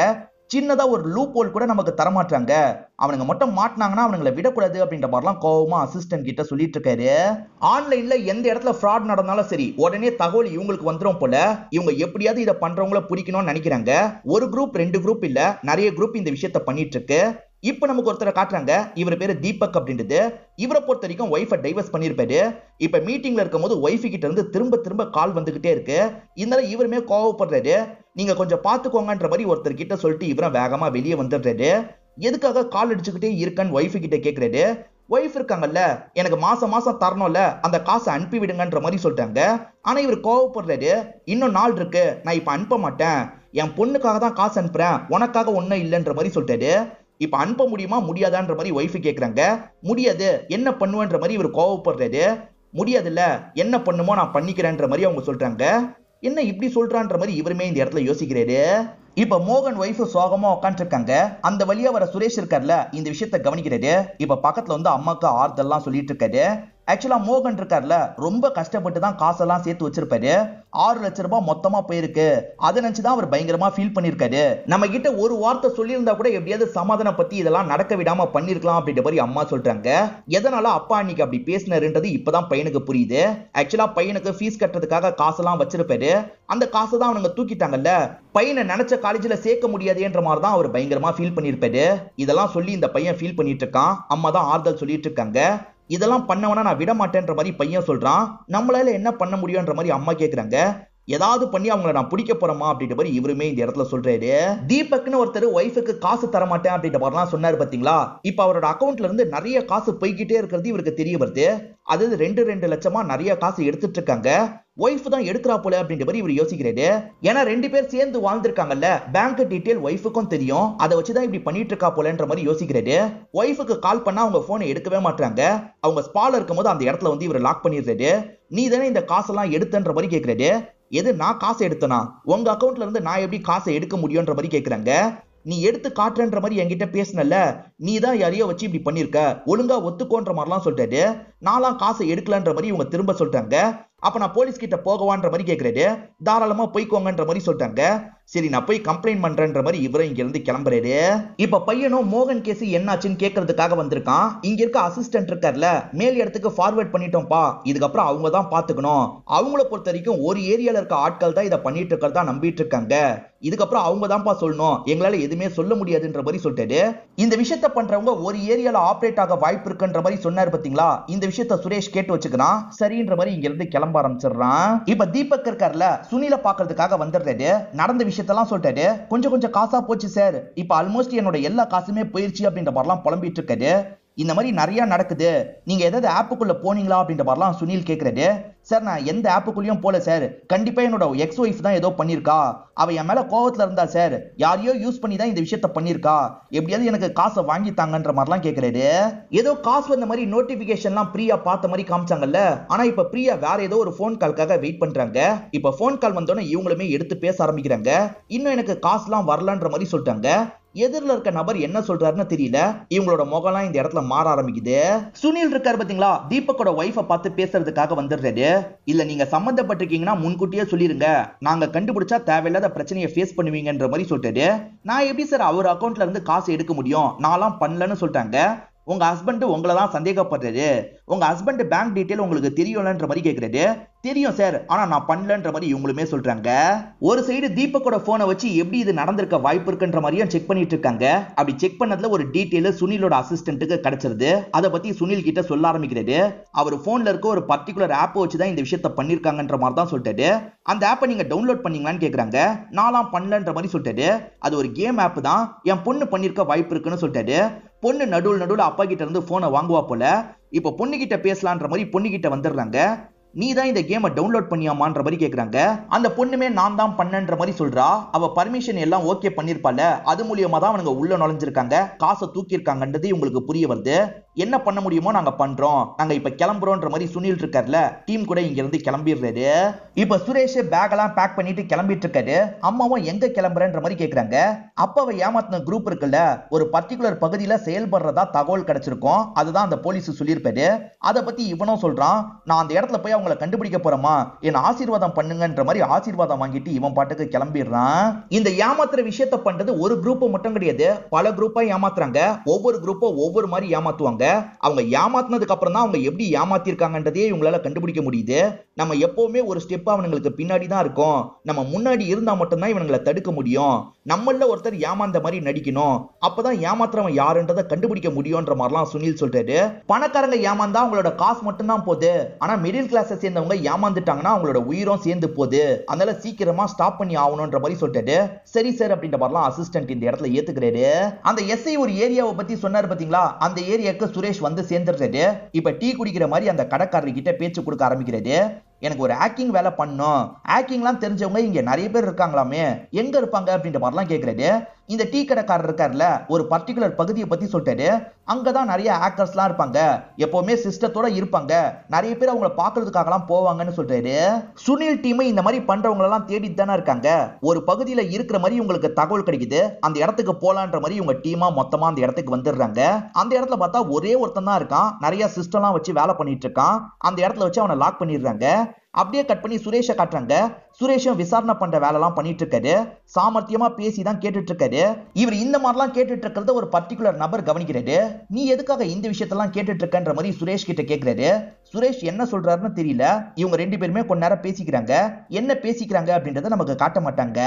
Speaker 1: சின்னதா ஒரு லூப் ஹோல் கூட நமக்கு தரமாட்டாங்க. அவனுங்க மட்டும் மாட்டினாங்கன்னா அவனுங்களை விடக்கூடாது அப்படின்ற மாதிரிலாம் கோவமா அசிஸ்டன்ட் கிட்ட சொல்லிட்டு இருக்காரு. ஆன்லைன்ல எந்த இடத்துல ஃப்ராட் நடந்தாலும் சரி, உடனே தகவல் இவங்களுக்கு வந்துடும் போல. இவங்க எப்படியாவது இதை பண்றவங்கள பிடிக்கணும்னு நினைக்கிறாங்க. ஒரு குரூப் 2 குரூப் இல்ல, நிறைய குரூப் இந்த விஷயத்த பண்ணிட்டு இருக்கு. இப்ப நமக்கு ஒருத்தரை காட்டுறாங்க. இவர் பேரு தீபக் அப்படின்றது. இவரை பொறுத்த வரைக்கும் ஒய்ஃபை டைவர்ஸ் பண்ணிருப்பாரு. இப்ப மீட்டிங்ல இருக்கும் போது ஒய்ஃபு கிட்ட இருந்து திரும்ப திரும்ப கால் வந்துகிட்டே இருக்கு. இருந்தாலும் இவருமே கோவப்படுறாரு. நீங்க கொஞ்சம் பாத்துக்கோங்கன்ற மாதிரி ஒருத்தர் கிட்ட சொல்லிட்டு இவரும் வேகமா வெளியே வந்துடுறாரு. எதுக்காக கால் அடிச்சுக்கிட்டே இருக்கன்னு ஒய்ஃபு கிட்ட கேக்குறாரு. ஒய்ஃப் இருக்காங்கல்ல, எனக்கு மாசம் மாசம் தரணும்ல, அந்த காசை அனுப்பி விடுங்கன்ற மாதிரி சொல்லிட்டாங்க. ஆனா இவர் கோவப்படுறாரு. இன்னும் நாள் இருக்கு, நான் இப்ப அனுப்ப மாட்டேன், என் பொண்ணுக்காக தான் காசு அனுப்புறேன், உனக்காக ஒன்னும் இல்லைன்ற மாதிரி சொல்லிட்டாரு. இப்ப அனுப்ப முடியுமா முடியாதான்ற மாதிரி ஒய்ஃபு கேக்குறாங்க. முடியாது, என்ன பண்ணுவேன்ற மாதிரி இவர் கோவப்படுறாரு. முடியாதுல்ல, என்ன பண்ணுமோ நான் பண்ணிக்கிறேன்ற மாதிரி அவங்க சொல்றாங்க. என்ன இப்படி சொல்றான்ற மாதிரி இவருமே இந்த இடத்துல யோசிக்கிறாரு. இப்ப மோகன் ஒய்ஃப் சோகமா உட்காந்து இருக்காங்க. அந்த வழியா வர சுரேஷ் இருக்கார்ல, இந்த விஷயத்த கவனிக்கிறாரு. இப்ப பக்கத்துல வந்து அம்மாக்கு ஆறுதல்லாம் சொல்லிட்டு இருக்காரு. ஆக்சுவலா மோகன் இருக்கார்ல, ரொம்ப கஷ்டப்பட்டு தான் காசெல்லாம் சேர்த்து வச்சிருப்பாரு. 6 லட்சம் ரூபாய் மொத்தமா போயிருக்கு. அதை நினைச்சுதான் அவர் பயங்கரமா ஃபீல் பண்ணிருக்காரு. நம்ம கிட்ட ஒரு வார்த்தை சொல்லியிருந்தா கூட எப்படியாவது சமாதானம் பத்தி இதெல்லாம் நடக்க விடாம பண்ணிருக்கலாம் அப்படின்ற மாதிரி அம்மா சொல்றாங்க. எதனால அப்பா அன்னைக்கு அப்படி பேசினாருன்றது இப்பதான் பையனுக்கு புரியுது. ஆக்சுவலா பையனுக்கு ஃபீஸ் கட்டுறதுக்காக காசெல்லாம் வச்சிருப்பாரு. அந்த காசை தான் அவனுங்க தூக்கிட்டாங்கல்ல. பையனை நினைச்ச காலேஜ்ல சேர்க்க முடியாதுன்ற மாதிரி தான் அவர் பயங்கரமா ஃபீல் பண்ணிருப்பாரு. இதெல்லாம் சொல்லி இந்த பையன் ஃபீல் பண்ணிட்டு இருக்கான். அம்மா தான் ஆறுதல் சொல்லிட்டு இருக்காங்க. இதெல்லாம் பண்ணவனா நான் விட மாட்டேன்ற மாதிரி பையன் சொல்றான். நம்மளால என்ன பண்ண முடியும்ன்ற மாதிரி அம்மா கேக்குறாங்க. ஏதாவது பண்ணி அவங்களை நான் பிடிக்க போறோமா அப்படின்ற மாதிரி இவருமே இந்த இடத்துல சொல்றாரு. தீபக்னு ஒருத்தர் ஒய்ஃபுக்கு காசு தர மாட்டேன் அப்படின்ற மாதிரிலாம் சொன்னாரு பாத்தீங்களா. இப்ப அவரோட அக்கௌண்ட்ல இருந்து நிறைய காசு போய்கிட்டே இருக்கிறது இவருக்கு தெரிய வருது. அது 2 லட்சமா நிறைய காசு எடுத்துட்டு இருக்காங்க. ஒய்ஃப் தான் எடுக்கிறா போல அப்படின்ற மாதிரி இவர் யோசிக்கிறாரு. ஏன்னா 2 பேர் சேர்ந்து வாழ்ந்திருக்காங்கல்ல, பேங்க் டீடைல் ஒய்ஃபுக்கும் தெரியும். அதை வச்சுதான் இப்படி பண்ணிட்டு இருக்கா போலன்ற மாதிரி யோசிக்கிறாரு. ஒய்ஃபுக்கு கால் பண்ணா அவங்க போனை எடுக்கவே மாட்டாங்க. அவங்க ஸ்பால இருக்கும் போது அந்த இடத்துல வந்து இவர் லாக் பண்ணிடுறாரு. நீ தானே இந்த காசெல்லாம் எடுத்தன்ற மாதிரி கேட்கிறாரு. எது, நான் காசை எடுத்தனா? உங்க அக்கௌண்ட்ல இருந்து நான் எப்படி காசை எடுக்க முடியும்ன்ற மாதிரி கேக்குறாங்க. நீ எடுத்து காட்டுறன்ற மாதிரி என்கிட்ட பேசினல, நீ தான் யாரையோ வச்சு இப்படி பண்ணிருக்க, ஒழுங்கா ஒத்துக்கோன்ற மாதிரிலாம் சொல்லிட்டாரு. நான்லாம் காசை எடுக்கலன்ற மாதிரி இவங்க திரும்ப சொல்லிட்டாங்க. அப்ப நான் போலீஸ் கிட்ட போகவான்ற மாதிரி கேக்குறாரு. தாராளமா போய்க்கோங்கன்ற மாதிரி சொல்லிட்டாங்க. சரி, நான் போய் கம்ப்ளைண்ட் பண்றேன்ற மாதிரி இவரும் இங்க இருந்து கிளம்புறாரு. இப்ப பையனும் மோகன் கேஸ் என்னாச்சுன்னு கேட்கறதுக்காக வந்திருக்கான். இங்க இருக்க அசிஸ்டன்ட் இருக்கார்ல, மேல் இடத்துக்கு ஃபார்வர்ட் பண்ணிட்டோம்ப்பா, இதுக்கப்புறம் அவங்க தான் பாத்துக்கணும். அவங்கள பொறுத்த வரைக்கும் ஒரு ஏரியால இருக்க ஆட்கள் தான் இதை பண்ணிட்டு இருக்கிறதா நம்பிட்டு இருக்காங்க. இதுக்கப்புறம் அவங்க தான்ப்பா சொல்லணும், எங்களால எதுவுமே சொல்ல முடியாதுன்ற மாதிரி சொல்லிட்டாரு. இந்த விஷயத்த பண்றவங்க ஒரு ஏரியால ஆப்ரேட் ஆக வாய்ப்பு இருக்குன்ற மாதிரி சொன்னாரு பாத்தீங்களா. இந்த விஷயத்த சுரேஷ் கேட்டு வச்சுக்கிறான். சரின்ற மாதிரி இங்க இருந்து கிளம்ப ஆரம்பிச்சிடுறான். இப்ப தீபக் இருக்கார்ல, சுனில பாக்குறதுக்காக வந்துடுறாரு. நடந்த விஷயத்தெல்லாம் சொல்லிட்டாரு. கொஞ்சம் கொஞ்சம் காசா போச்சு சார், இப்ப ஆல்மோஸ்ட் என்னோட எல்லா காசுமே போயிருச்சு அப்படின்ற மாதிரிலாம் புலம்பிட்டு இருக்காரு. இந்த மாதிரி நிறைய நடக்குது, நீங்க ஏதாவது ஆப்புக்குள்ள போனீங்களா அப்படின்ற மாதிரிலாம் சுனில் கேக்குறாரு. சார், நான் எந்த ஆப்புக்குள்ளயும் போல சார், கண்டிப்பா என்னோட எக்ஸ் ஒய்ஃப் தான் ஏதோ பண்ணிருக்கா. அவ என் மேல கோவத்துல இருந்தா சார், யாரையோ யூஸ் பண்ணி தான் இந்த விஷயத்த பண்ணிருக்கா, எப்படியாவது எனக்கு காசை வாங்கி தாங்கன்ற மாதிரிலாம் கேக்குறாரு. ஏதோ காசு வந்த மாதிரி நோட்டிபிகேஷன்லாம் பிரியா பார்த்த மாதிரி காமிச்சாங்கல்ல. ஆனா இப்ப பிரியா வேற ஏதோ ஒரு போன் கால்காக வெயிட் பண்றாங்க. இப்ப போன் கால் வந்தோடனே இவங்களுமே எடுத்து பேச ஆரம்பிக்கிறாங்க. இன்னும் எனக்கு காசுலாம் வரலன்ற மாதிரி சொல்லிட்டாங்க. எதிரில் இருக்க நபர் என்ன சொல்றாருன்னு தெரியல. இவங்களோட முகம்லாம் இந்த இடத்துல மாற ஆரம்பிக்குது. சுனில் இருக்காரு பாத்தீங்களா, தீபக்கோட ஒய்ஃபை பார்த்து பேசுறதுக்காக வந்துடுறாரு. இல்ல, நீங்க சம்பந்தப்பட்டிருக்கீங்கன்னா முன்கூட்டியே சொல்லிருங்க, நாங்க கண்டுபிடிச்சா தேவையில்லாத பிரச்சனையை ஃபேஸ் பண்ணுவீங்கன்ற மாதிரி சொல்லிட்டாரு. நான் எப்படி சார் அவர் அக்கௌண்ட்ல இருந்து காசு எடுக்க முடியும், நான்லாம் பண்ணலன்னு சொல்லிட்டாங்க. உங்க ஹஸ்பண்ட் உங்களை தான் சந்தேகப்படுறாரு, உங்க ஹஸ்பண்ட் பேங்க் டீடைல் உங்களுக்கு தெரியும்லன்ற மாதிரி கேக்குறாரு. தெரியும் சார், ஆனா நான் பண்ணலன்ற மாதிரி இவங்களுமே சொல்றாங்க. ஒரு சைடு தீபக்கோட போனை வச்சு எப்படி இது நடந்திருக்க வாய்ப்பு இருக்குன்ற மாதிரியும் செக் பண்ணிட்டு இருக்காங்க. அப்படி செக் பண்ணதுல ஒரு டீடைல் சுனிலோட அசிஸ்டன்ட்டுக்கு கிடைச்சிருது. அதை பத்தி சுனில் கிட்ட சொல்ல ஆரம்பிக்கிறாரு. அவர் போன்ல இருக்க ஒரு பர்டிகுலர் ஆப் வச்சுதான் இந்த விஷயத்த பண்ணிருக்காங்கன்ற மாதிரி தான் சொல்லிட்டாரு. அந்த ஆப்பை நீங்க டவுன்லோட் பண்ணீங்களான்னு கேக்குறாங்க. நான்லாம் பண்ணலன்ற மாதிரி சொல்லிட்டாரு. அது ஒரு கேம் ஆப் தான், என் பொண்ணு பண்ணிருக்க வாய்ப்பு இருக்குன்னு சொல்லிட்டாரு. பொண்ணு நடுவுல அப்பா கிட்ட இருந்து போனை வாங்குவா போல. இப்ப பொண்ணு கிட்ட பேசலான்ற மாதிரி பொண்ணு கிட்ட வந்துடுறாங்க. நீ தான் இந்த கேமை டவுன்லோட் பண்ணியாமான்ற மாதிரி கேக்குறாங்க. அந்த பொண்ணுமே நான் தான் பண்ணன்ற மாதிரி சொல்றா. அவ பர்மிஷன் எல்லாம் ஓகே பண்ணிருப்பால, அது மூலியமா தான் அவனுங்க உள்ள நுழைஞ்சிருக்காங்க, காசை தூக்கி இருக்காங்கன்றது உங்களுக்கு புரிய வருது. என்ன பண்ண முடியுமோ நாங்க பண்றோம், நாங்க இப்ப கிளம்புறோம்ன்ற மாதிரி சுனில் இருக்காருல, டீம் கூட இங்க இருந்து கிளம்பிடுறாரு. இப்ப சுரேஷ் பேக் எல்லாம் பேக் பண்ணிட்டு கிளம்பிட்டு இருக்காரு. அம்மாவும் எங்க கிளம்புறன்ற மாதிரி கேக்குறாங்க. அப்பாவை ஏமாத்தின குரூப் இருக்குல்ல, ஒரு பர்டிகுலர் பகுதியில செயல்படுறதா தகவல் கிடைச்சிருக்கும், அதுதான் அந்த போலீஸ் சொல்லியிருப்பாரு. அதை பத்தி இவனும் சொல்றான். நான் அந்த இடத்துல போய் அவங்களை கண்டுபிடிக்க போறோமா, என்ன ஆசீர்வாதம் பண்ணுங்கன்ற மாதிரி ஆசீர்வாதம் வாங்கிட்டு இவன் பாட்டுக்கு கிளம்பிடுறான். இந்த ஏமாத்துற விஷயத்த பண்றது ஒரு குரூப் மட்டும் கிடையாது, பல குரூப்பா ஏமாத்துறாங்க. ஒவ்வொரு குரூப்பும் ஒவ்வொரு மாதிரி ஏமாத்துவாங்க. அவங்க ஏமாத்தினதுக்கு அப்புறம் தான் அவங்க எப்படி ஏமாத்திருக்காங்கன்றதே இவங்களால கண்டுபிடிக்க முடியுது. நம்ம எப்பவுமே ஒரு ஸ்டெப் அவங்களுக்கு பின்னாடி தான் இருக்கும், நம்ம முன்னாடி இருந்தா மட்டும்தான் இவங்களை தடுக்க முடியும். நம்மள ஒருத்தர் ஏமாந்த மாதிரி நடிக்கணும், அப்பதான் ஏமாத்துறவன் யாருன்றதை கண்டுபிடிக்க முடியும்ன்ற மாதிரிலாம் சுனில் சொல்றாரு. பணக்காரங்க ஏமாந்தா அவங்களோட காசு மட்டும் தான் போகுது, ஆனா மிடில் கிளாஸ் சேர்ந்தவங்க ஏமாந்துட்டாங்கன்னா அவங்களோட உயிரும் சேர்ந்து போகுது, அதனால சீக்கிரமா ஸ்டாப் பண்ணி ஆகணும்ன்ற மாதிரி சொல்லிட்டாரு. சரி சார் அப்படின்ற மாதிரிலாம் அசிஸ்டன்ட் இந்த இடத்துல ஏத்துக்கிறாரு. அந்த எஸ்ஐ ஒரு ஏரியாவை பத்தி சொன்னாரு பாத்தீங்களா, அந்த ஏரியாவுக்கு சுரேஷ் வந்து சேர்ந்துடுறாரு. இப்ப டீ குடிக்கிற மாதிரி அந்த கடைக்காரர் கிட்ட பேச்சு கொடுக்க ஆரம்பிக்கிறாரு. எனக்கு ஒரு ஹேக்கிங் வேலை பண்ணும், ஹேக்கிங்லாம் தெரிஞ்சவங்க இங்க நிறைய பேர் இருக்காங்களாமே, எங்க இருப்பாங்க அப்படின்ற மாதிரிலாம் கேட்கறாரு. இந்த டீ கடைக்காரர் இருக்காருல, ஒரு பர்டிகுலர் பகுதியை பத்தி சொல்லிட்டாரு. அங்கதான் நிறைய ஹேக்கர்ஸ்லாம் இருப்பாங்க, எப்பவுமே சிஸ்டத்தோட இருப்பாங்க, நிறைய பேர் அவங்கள பாக்குறதுக்காகலாம் போவாங்கன்னு சொல்றாரு. சுனில் டீம் இந்த மாதிரி பண்றவங்க எல்லாம் தேடிட்டு தானே இருக்காங்க. ஒரு பகுதியில இருக்கிற மாதிரி உங்களுக்கு தகவல் கிடைக்குது, அந்த இடத்துக்கு போலான்ற மாதிரி இவங்க டீமா மொத்தமா அந்த இடத்துக்கு வந்துடுறாங்க. அந்த இடத்துல பார்த்தா ஒரே ஒருத்தன் தான் இருக்கான், நிறைய சிஸ்டம்லாம் வச்சு வேலை பண்ணிட்டு இருக்கான். அந்த இடத்துல வச்சு அவனை லாக் பண்ணிடுறாங்க. அப்படியே கட் பண்ணி சுரேஷை காட்டுறாங்க. சுரேஷும் விசாரணை பண்ற வேலை எல்லாம் பண்ணிட்டு இருக்காரு, சாமர்த்தியமா பேசி தான் கேட்டுட்டு இருக்காரு. இவர் இந்த மாதிரிலாம் கேட்டுட்டு இருக்கிறத ஒரு பர்டிகுலர் நபர் கவனிக்கிறாரு. நீ எதுக்காக இந்த விஷயத்தெல்லாம் கேட்டுட்டு இருக்கன்ற மாதிரி சுரேஷ் கிட்ட கேட்கிறாரு. சுரேஷ் என்ன சொல்றாருன்னு தெரியல. இவங்க ரெண்டு பேருமே கொஞ்ச நேரம் பேசிக்கிறாங்க. என்ன பேசிக்கிறாங்க அப்படின்றத நமக்கு காட்ட மாட்டாங்க.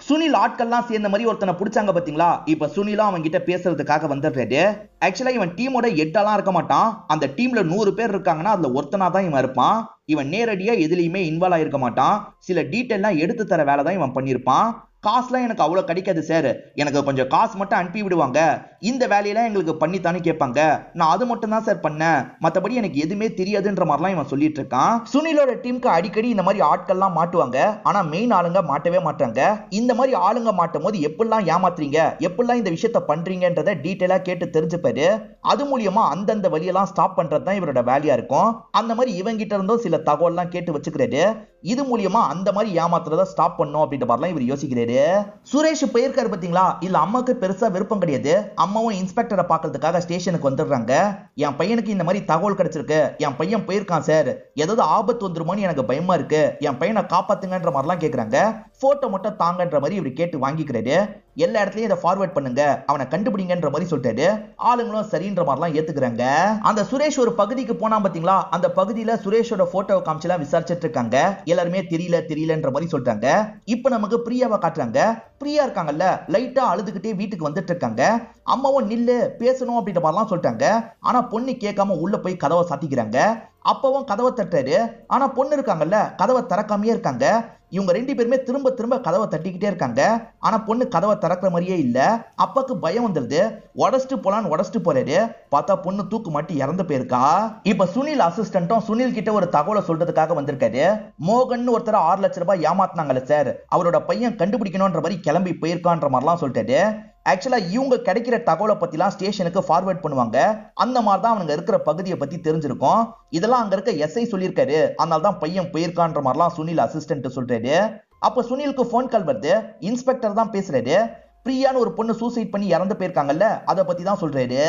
Speaker 1: சுனில் ஆட்கள்லாம் சேர்ந்த மாதிரி ஒருத்தனை பிடிச்சாங்க பாத்தீங்களா, இப்ப சுனிலும் அவங்க கிட்ட பேசுறதுக்காக வந்துடுறாரு. ஆக்சுவலா இவன் டீமோட எட்டெல்லாம் இருக்க மாட்டான், அந்த டீம்ல 100 பேர் இருக்காங்கன்னா அதுல ஒருத்தனா தான் இவன் இருப்பான். இவன் நேரடியா எதுலயுமே இன்வால்வ் ஆயிருக்க மாட்டான், சில டீட்டெயிலாம் எடுத்து தர வேலை தான் இவன் பண்ணிருப்பான். காசுலாம் எனக்கு அவ்வளவு கிடைக்காது சார், எனக்கு கொஞ்சம் காசு மட்டும் அனுப்பி விடுவாங்க, இந்த வேலையெல்லாம் எங்களுக்கு பண்ணித்தானே கேட்பாங்க, நான் அது மட்டும் தான் சார் பண்ணேன், மற்றபடி எனக்கு எதுவுமே தெரியாதுன்ற மாதிரிலாம் இவன் சொல்லிட்டு இருக்கான். சுனிலோட டீமுக்கு அடிக்கடி இந்த மாதிரி ஆட்கள்லாம் மாட்டுவாங்க, ஆனா மெயின் ஆளுங்க மாட்டவே மாட்டாங்க. இந்த மாதிரி ஆளுங்க மாட்டும் போது எப்படிலாம் ஏமாத்துறீங்க, எப்படிலாம் இந்த விஷயத்த பண்றீங்கன்றத டீட்டெயிலா கேட்டு தெரிஞ்சுப்பாரு. அது மூலியமா அந்தந்த வழியெல்லாம் ஸ்டாப் பண்றது தான் இவரோட வேலையா இருக்கும். அந்த மாதிரி இவங்கிட்ட இருந்தும் சில தகவல்லாம் கேட்டு வச்சுக்கிறாரு. இது மூலியமா அந்த மாதிரி ஏமாத்துறத ஸ்டாப் பண்ணும் அப்படின்ற மாதிரிலாம் இவர் யோசிக்கிறாரு. சுரேஷ் போயிருக்காரு பாத்தீங்களா, இல்ல அம்மாக்கு பெருசா விருப்பம் கிடையாது. அம்மாவும் இன்ஸ்பெக்டரை பாக்குறதுக்காக ஸ்டேஷனுக்கு வந்துடுறாங்க. என் பையனுக்கு இந்த மாதிரி தகவல் கிடைச்சிருக்கு, என் பையன் போயிருக்கான் சார், ஏதாவது ஆபத்து வந்துருமோன்னு எனக்கு பயமா இருக்கு, என் பையனை காப்பாத்துங்கன்ற மாதிரிலாம் கேக்குறாங்க. போட்டோ மட்டும் தாங்கன்ற மாதிரி இவர் கேட்டு வாங்கிக்கிறாரு. எல்லா இடத்துலயும் இதை ஃபார்வர்ட் பண்ணுங்க, அவனை கண்டுபிடிங்கன்ற மாதிரி சொல்லிட்டாரு. ஆளுங்களும் சரின்ற மாதிரிலாம் ஏத்துக்கிறாங்க. அந்த சுரேஷ் ஒரு பகுதிக்கு போனா பாத்தீங்களா, அந்த பகுதியில சுரேஷோட போட்டோவை காமிச்சலாம் விசாரிச்சுட்டு இருக்காங்க. எல்லாருமே தெரியலன்ற மாதிரி சொல்றாங்க. இப்ப நமக்கு பிரியாவை காட்டுறாங்க. பிரியா இருக்காங்கல்ல, லைட்டா அழுதுகிட்டே வீட்டுக்கு வந்துட்டு இருக்காங்க. அம்மாவும் நில்லு பேசணும் அப்படின்ற மாதிரிலாம் சொல்லிட்டாங்க. ஆனா பொண்ணு கேட்காம உள்ள போய் கதவை சாத்திக்கிறாங்க. அப்பவும் கதவை தட்டுறாரு, ஆனா பொண்ணு இருக்காங்கல்ல கதவை திறக்காமையே இருக்காங்க. இவங்க ரெண்டு பேருமே திரும்ப திரும்ப கதவை தட்டிக்கிட்டே இருக்காங்க. ஆனா பொண்ணு கதவை திறக்கிற மாதிரியே இல்ல. அப்பாக்கு பயம் வந்துருது, உடச்சிட்டு போலான்னு உடச்சிட்டு போறாரு. பார்த்தா பொண்ணு தூக்கு மாட்டி இறந்து போயிருக்கா. இப்ப சுனில் அசிஸ்டன்ட்டும் சுனில் கிட்ட ஒரு தகவலை சொல்றதுக்காக வந்திருக்காரு. மோகன் ஒருத்தர் 6 லட்சம் ரூபாய் ஏமாத்தினாங்கல்ல சார், அவரோட பையன் கண்டுபிடிக்கணும்ன்ற மாதிரி கிளம்பி போயிருக்கான்ற மாதிரிலாம் சொல்லிட்டாரு. ஆக்சுவலா இவங்க கிடைக்கிற தகவலை பத்திலாம் ஸ்டேஷனுக்கு ஃபார்வர்ட் பண்ணுவாங்க. அந்த மாதிரி தான் அவங்க இருக்கிற பகுதியை பத்தி தெரிஞ்சிருக்கும். இதெல்லாம் அங்க இருக்க எஸ்ஐ சொல்லியிருக்காரு, அதனால தான் பையன் போயிருக்கான்ற மாதிரிலாம் சுனில் அசிஸ்டன்ட் சொல்றாரு. அப்ப சுனிலுக்கு போன் கால் வருது. இன்ஸ்பெக்டர் தான் பேசுறாரு. பிரியான்னு ஒரு பொண்ணு சூசைட் பண்ணி இறந்து போயிருக்காங்கல்ல, அதை பத்தி தான் சொல்றாரு.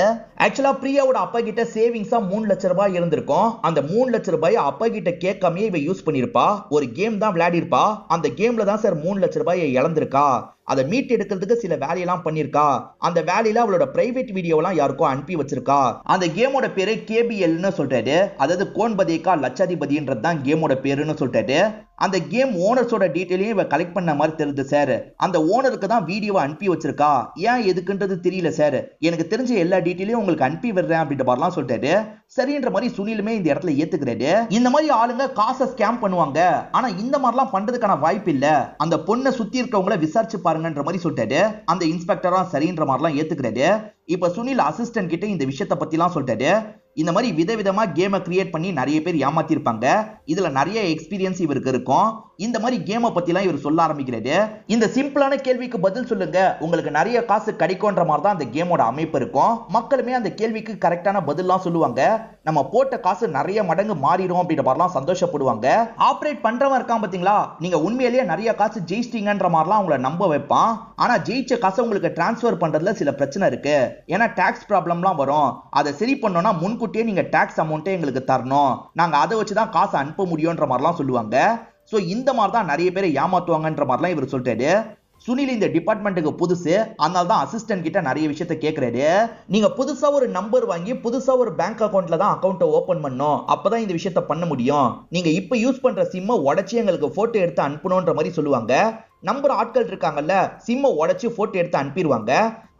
Speaker 1: ஆக்சுவலா பிரியாவோட அப்பா கிட்ட சேவிங்ஸா 3 லட்சம் ரூபாய் இருந்திருக்கும். அந்த 3 லட்சம் ரூபாய் அப்பா கிட்ட கேட்காமயே இவ யூஸ் பண்ணிருப்பா. ஒரு கேம் தான் விளையாடி இருப்பா. அந்த கேம்ல தான் சார் 3 லட்சம் ரூபாயை இழந்திருக்கா. அதை மீட் எடுக்கிறதுக்கு சில வேலையெல்லாம் பண்ணிருக்கா. அந்த வேலையில அவளோட பிரைவேட் வீடியோலாம் யாருக்கோ அனுப்பி வச்சிருக்கா. அந்த கேமோட பேரு கேபிஎல்னு சொல்றாரு. அதாவது கோன் பதேகா லட்சாதிபதின்றது தான் கேமோட பேருன்னு சொல்றாரு. அந்த கேம் ஓனர்ஸோட டீட்டெயிலையும் இவ கலெக்ட் பண்ண மாதிரி தெரியுது சார். அந்த ஓனருக்கு தான் வீடியோவை அனுப்பி வச்சிருக்கா. ஏன் எதுக்குன்றது தெரியல சார். எனக்கு தெரிஞ்ச எல்லா டீட்டெயிலையும் உங்களுக்கு அனுப்பி விடுறேன் அப்படின்ற மாதிரிலாம் சொல்லிட்டாரு. சரின்ற மாதிரி சுனிலுமே இந்த இடத்துல ஏத்துக்கிறாரு. இந்த மாதிரி ஆளுங்க காசை ஸ்கேம் பண்ணுவாங்க. ஆனா இந்த மாதிரிலாம் பண்றதுக்கான வாய்ப்பு இல்ல. அந்த பொண்ணை சுத்தி இருக்கவங்கள விசாரிச்சு பாருங்கன்ற மாதிரி சொல்லிட்டாரு. அந்த இன்ஸ்பெக்டரா சரின்ற மாதிரிலாம் ஏத்துக்கிறாரு. இப்ப சுனில் அசிஸ்டன்ட் கிட்ட இந்த விஷயத்தை பத்திலாம் சொல்லிட்டாரு. இந்த மாதிரி விதவிதமா கேமை கிரியேட் பண்ணி நிறைய பேர் ஏமாத்திருப்பாங்க. இதுல நிறைய எக்ஸ்பீரியன்ஸ் இவருக்கு இருக்கும். இந்த மாதிரி கேமை பத்திலாம் இவர் சொல்ல ஆரம்பிக்கிறாரு. இந்த சிம்பிளான கேள்விக்கு பதில் சொல்லுங்க, உங்களுக்கு நிறைய காசு கிடைக்கும்ன்ற மாதிரி தான் அந்த கேமோட அமைப்பு இருக்கும். மக்களுமே அந்த கேள்விக்கு கரெக்டான பதில்லாம் சொல்லுவாங்க. நம்ம போட்ட காசு நிறைய மடங்கு மாறிடும் அப்படின்ற மாதிரிலாம் சந்தோஷப்படுவாங்க. ஆப்ரேட் பண்றவன் இருக்கான் பாத்தீங்களா, நீங்க உண்மையிலேயே நிறைய காசு ஜெயிச்சிட்டீங்கன்ற மாதிரிலாம் உங்களை நம்ப வைப்பான். ஆனா ஜெயிச்ச காசை உங்களுக்கு டிரான்ஸ்பர் பண்றதுல சில பிரச்சனை இருக்கு. ஏன்னா டாக்ஸ் ப்ராப்ளம்லாம் வரும். அதை சரி பண்ணோம்னா முன்கூட்டியே நீங்க டாக்ஸ் அமௌண்ட்டே எங்களுக்கு தரணும், நாங்க அதை வச்சுதான் காசை அனுப்ப முடியும்ன்ற மாதிரிலாம் சொல்லுவாங்க. சோ இந்த மாதிரி தான் நிறைய பேரை ஏமாத்துவாங்கன்ற மாதிரிலாம் இவர் சொல்லிட்டாரு. சுனில் இந்த டிபார்ட்மெண்ட்டுக்கு புதுசு, அதனால தான் அசிஸ்டன்ட் கிட்ட நிறைய விஷயத்த கேட்கிறாரு. நீங்க புதுசா ஒரு நம்பர் வாங்கி புதுசா ஒரு பேங்க் அக்கவுண்ட்ல தான் அக்கவுண்ட் ஓபன் பண்ணணும், அப்பதான் இந்த விஷயத்த பண்ண முடியும். நீங்க இப்ப யூஸ் பண்ற சிம்மை உடைச்சு எங்களுக்கு போட்டோ எடுத்து அனுப்பணும்ன்ற மாதிரி சொல்லுவாங்க. நம்பர் ஆட்கள் இருக்காங்கல்ல, சிம்மை உடைச்சு போட்டோ எடுத்து அனுப்பிடுவாங்க.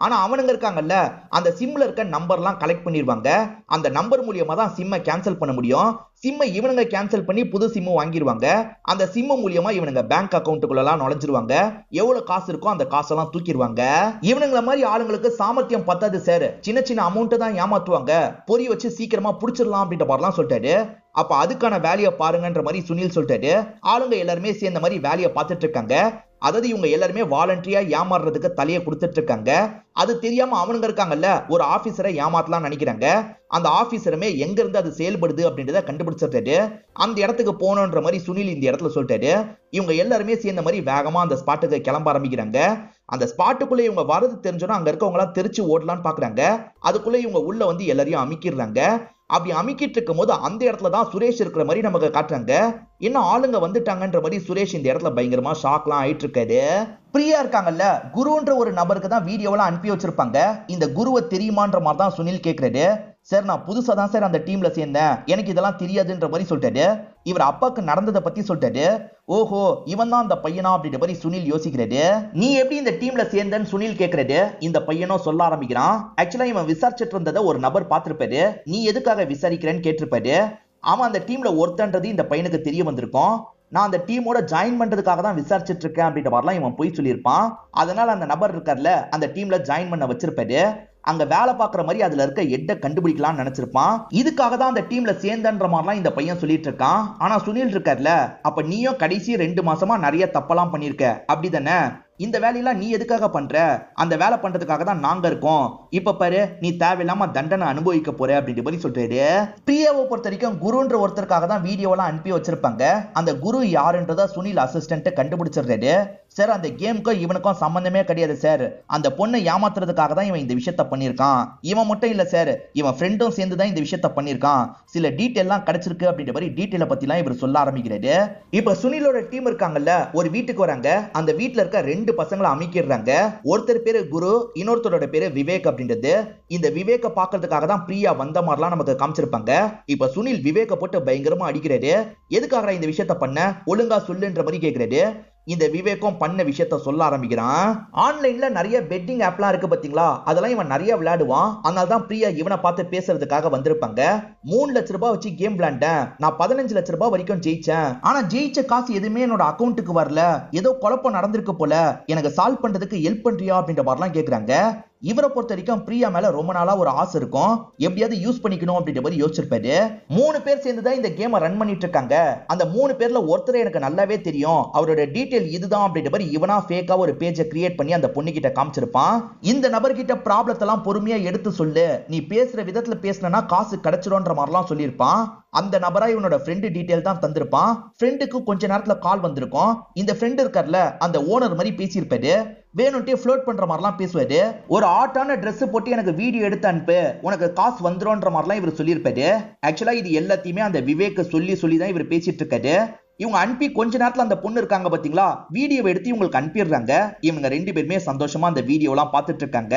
Speaker 1: ஆனா அவனுங்க இருக்காங்கல்ல, அந்த சிம்ல இருக்க நம்பர்லாம் கலெக்ட் பண்ணிடுவாங்க. அந்த நம்பர் மூலியமா தான் சிம்மை கேன்சல் பண்ண முடியும். சிம்மை இவனுங்க கேன்சல் பண்ணி புது சிம்மு வாங்கிடுவாங்க. அந்த சிம்மு மூலியமா இவனுங்க பேங்க் அக்கவுண்ட்டுக்குள்ளலாம் நுழைஞ்சிருவாங்க. எவ்வளவு காசு இருக்கோ அந்த காசெல்லாம் தூக்கிடுவாங்க. இவனுங்கள மாதிரி ஆளுங்களுக்கு சாமர்த்தியம் பத்தாது சார், சின்ன சின்ன அமௌண்ட் தான் ஏமாத்துவாங்க, பொறி வச்சு சீக்கிரமா புடிச்சிடலாம் அப்படின்ற மாதிரிலாம் சொல்லிட்டாரு. அப்ப அதுக்கான வேலையை பாருங்கன்ற மாதிரி சுனில் சொல்லிட்டாரு. ஆளுங்க எல்லாருமே சேர்ந்த மாதிரி வேலையை பார்த்துட்டு இருக்காங்க. அதாவது இவங்க எல்லாருமே வாலண்டரியா ஏமாறுறதுக்கு தலையை கொடுத்துட்டு இருக்காங்க. அது தெரியாம அவனுங்க இருக்காங்கல்ல, ஒரு ஆபீசரை ஏமாத்தலாம் நினைக்கிறாங்க. அந்த ஆபீசருமே எங்க இருந்து அது செயல்படுது அப்படின்றத கண்டுபிடிச்சிட்டாரு. அந்த இடத்துக்கு போகணுன்ற மாதிரி சுனில் இந்த இடத்துல சொல்லிட்டாரு. இவங்க எல்லாருமே சேர்ந்த மாதிரி வேகமா அந்த ஸ்பாட்டுக்கு கிளம்ப ஆரம்பிக்கிறாங்க. அந்த ஸ்பாட்டுக்குள்ள இவங்க வரது தெரிஞ்சோன்னா அங்க இருக்கவங்க எல்லாம் தெரிச்சு ஓடலான்னு பாக்குறாங்க. அதுக்குள்ள இவங்க உள்ள வந்து எல்லாரையும் அமிக்கிடுறாங்க. அப்படி அமிக்கிட்டு இருக்கும் போது அந்த இடத்துல தான் சுரேஷ் இருக்கிற மாதிரி நமக்கு காட்டுறாங்க. என்ன ஆளுங்க வந்துட்டாங்கன்ற மாதிரி சுரேஷ் இந்த இடத்துல பயங்கரமா ஷாக்லாம் ஆயிட்டு இருக்காரு. பிரியா இருக்காங்கல்ல, குருன்ற ஒரு நபருக்கு தான் வீடியோவெல்லாம் அனுப்பி வச்சிருப்பாங்க. இந்த குருவை தெரியுமான்ற மாதிரி தான் சுனில் கேட்கிறாரு. சார் நான் புதுசா தான் சார் அந்த டீம்ல சேர்ந்தேன், எனக்கு இதெல்லாம் தெரியாதுன்ற மாதிரி சொல்லிட்டாரு. இவர் அப்பாக்கு நடந்ததை பத்தி சொல்லிட்டாரு. ஓஹோ இவன் தான் அந்த பையனா அப்படின்ற மாதிரி சுனில் யோசிக்கிறாரு. நீ எப்படி இந்த டீம்ல சேர்ந்தன்னு சுனில் கேட்கிறாரு. இந்த பையனும் சொல்ல ஆரம்பிக்கிறான். ஆக்சுவலா இவன் விசாரிச்சுட்டு இருந்ததை ஒரு நபர் பார்த்திருப்பாரு. நீ எதுக்காக விசாரிக்கிறேன்னு கேட்டிருப்பாரு. அவன் அந்த டீம்ல ஒருத்தன்றது இந்த பையனுக்கு தெரிய வந்திருக்கும். நான் அந்த டீமோட ஜாயின் பண்றதுக்காக தான் விசாரிச்சுட்டு இருக்கேன் அப்படின்ற மாதிரிலாம் இவன் போய் சொல்லியிருப்பான். அதனால அந்த நபர் இருக்கார்ல, அந்த டீம்ல ஜாயின் பண்ண வச்சிருப்பாரு. அங்க வேலை பார்க்குற மாதிரி அதுல இருக்க எட்ட கண்டுபிடிக்கலாம்னு நினைச்சிருப்பான். இதுக்காக தான் அந்த டீம்ல சேர்ந்தன்ற மாதிரிலாம் இந்த பையன் சொல்லிட்டு இருக்கான். ஆனா சுனில் இருக்கார்ல, அப்ப நீயும் கடைசி 2 மாசமா நிறைய தப்பெல்லாம் பண்ணிருக்க அப்படிதானே, இந்த வேலையெல்லாம் நீ எதுக்காக பண்ற, அந்த வேலை பண்றதுக்காக தான் நாங்க இருக்கோம், இப்ப பாரு நீ தேவையில்லாம தண்டனை அனுபவிக்க போற அப்படின்ற மாதிரி சொல்றாரு. பிரியாவை பொறுத்த வரைக்கும் குருன்ற ஒருத்தருக்காக தான் வீடியோலாம் அனுப்பி வச்சிருப்பாங்க. அந்த குரு யாருன்றதா சுனில் அசிஸ்டன்ட் கண்டுபிடிச்சிடுறாரு. சார் அந்த கேமுக்கும் இவனுக்கும் சம்பந்தமே கிடையாது சார், அந்த பொண்ணை ஏமாத்துறதுக்காக தான் இவன் இந்த விஷயத்த பண்ணிருக்கான். இவன் மட்டும் இல்ல சார், இவன் ஃப்ரெண்டும் சேர்ந்து தான் இந்த விஷயத்த பண்ணிருக்கான். சில டீட்டெயிலாம் கிடைச்சிருக்கு அப்படின்ற மாதிரி டீட்டெயில பத்திலாம் இவர் சொல்ல ஆரம்பிக்கிறாரு. இப்ப சுனிலோட டீம் இருக்காங்கல்ல, ஒரு வீட்டுக்கு வராங்க. அந்த வீட்டுல இருக்க 2 பசங்களை அமைக்கிறாங்க. ஒருத்தர் பேரு குரு, இன்னொருத்தரோட பேரு விவேக் அப்படின்றது. இந்த விவேக்க பாக்குறதுக்காக தான் பிரியா வந்த மாதிரிலாம் நமக்கு காமிச்சிருப்பாங்க. இப்ப சுனில் விவேக்க போட்டு பயங்கரமா அடிக்கிறாரு. எதுக்காக இந்த விஷயத்த பண்ண, ஒழுங்கா சொல்லுன்ற மாதிரி கேட்கிறாரு. இந்த விவேகம் பண்ண விஷயத்த சொல்ல ஆரம்பிக்கிறான். ஆன்லைன்ல நிறைய பெட்டிங் ஆப்லாம் இருக்கு பாத்தீங்களா, அதெல்லாம் இவன் நிறைய விளையாடுவான். அதனால தான் பிரியா இவனை பார்த்து பேசுறதுக்காக வந்திருப்பாங்க. 3 லட்சம் ரூபாய் வச்சு கேம் விளையாண்டேன், நான் 15 லட்சம் ரூபாய் வரைக்கும் ஜெயிச்சேன். ஆனா ஜெயிச்ச காசு எதுவுமே என்னோட அக்கௌண்ட்டுக்கு வரல, ஏதோ குழப்பம் நடந்திருக்கு போல, எனக்கு சால்வ் பண்றதுக்கு ஹெல்ப் பண்றியா அப்படின்ற மாதிரிலாம் கேக்குறாங்க. இவரை பொறுத்த வரைக்கும் பிரியா மேல ரொம்ப நாளா ஒரு ஆசை இருக்கும், எப்படியாவது யூஸ் பண்ணிக்கணும் அப்படின்ற மாதிரி யோசிச்சிருப்பாரு. 3 பேர் சேர்ந்துதான் இந்த கேமை ரன் பண்ணிட்டு இருக்காங்க. அந்த 3 பேர்ல ஒருத்தர் எனக்கு நல்லாவே தெரியும், அவரோட டீடைல் இதுதான் அப்படின்ற மாதிரி இவனா ஃபேக்கா ஒரு பேஜை கிரியேட் பண்ணி அந்த பொண்ணு கிட்ட காமிச்சிருப்பான். இந்த நபர்கிட்ட ப்ராப்ளத்தை எல்லாம் பொறுமையா எடுத்து சொல்லு, நீ பேசுற விதத்துல பேசினா காசு கிடைச்சிடும்ன்ற மாதிரிலாம் சொல்லியிருப்பான். அந்த நபரா இவனோட ஃப்ரெண்டு டீடைல் தான் தந்திருப்பான். ஃப்ரெண்டுக்கு கொஞ்ச நேரத்துல கால் வந்திருக்கும். இந்த ஃப்ரெண்ட் இருக்கார்ல, அந்த ஓனர் மாதிரி பேசியிருப்பாரு. வேணும்ட்டே ஃப்ளோட் பண்ற மாதிரிலாம் பேசுவாரு. ஒரு ஆட்டான ட்ரெஸ் போட்டு எனக்கு வீடியோ எடுத்து அனுப்பு, உனக்கு காசு வந்துரும்ன்ற மாதிரிலாம் இவர் சொல்லியிருப்பாரு. ஆக்சுவலா இது எல்லாத்தையுமே அந்த விவேக் சொல்லி தான் இவர் பேசிட்டு இருக்காரு. இவங்க அனுப்பி கொஞ்ச நேரத்துல அந்த பொண்ணு இருக்காங்க பாத்தீங்களா, வீடியோவை எடுத்து இவங்களுக்கு அனுப்பிடுறாங்க. இவங்க 2 பேருமே சந்தோஷமா அந்த வீடியோ எல்லாம் பார்த்துட்டு இருக்காங்க.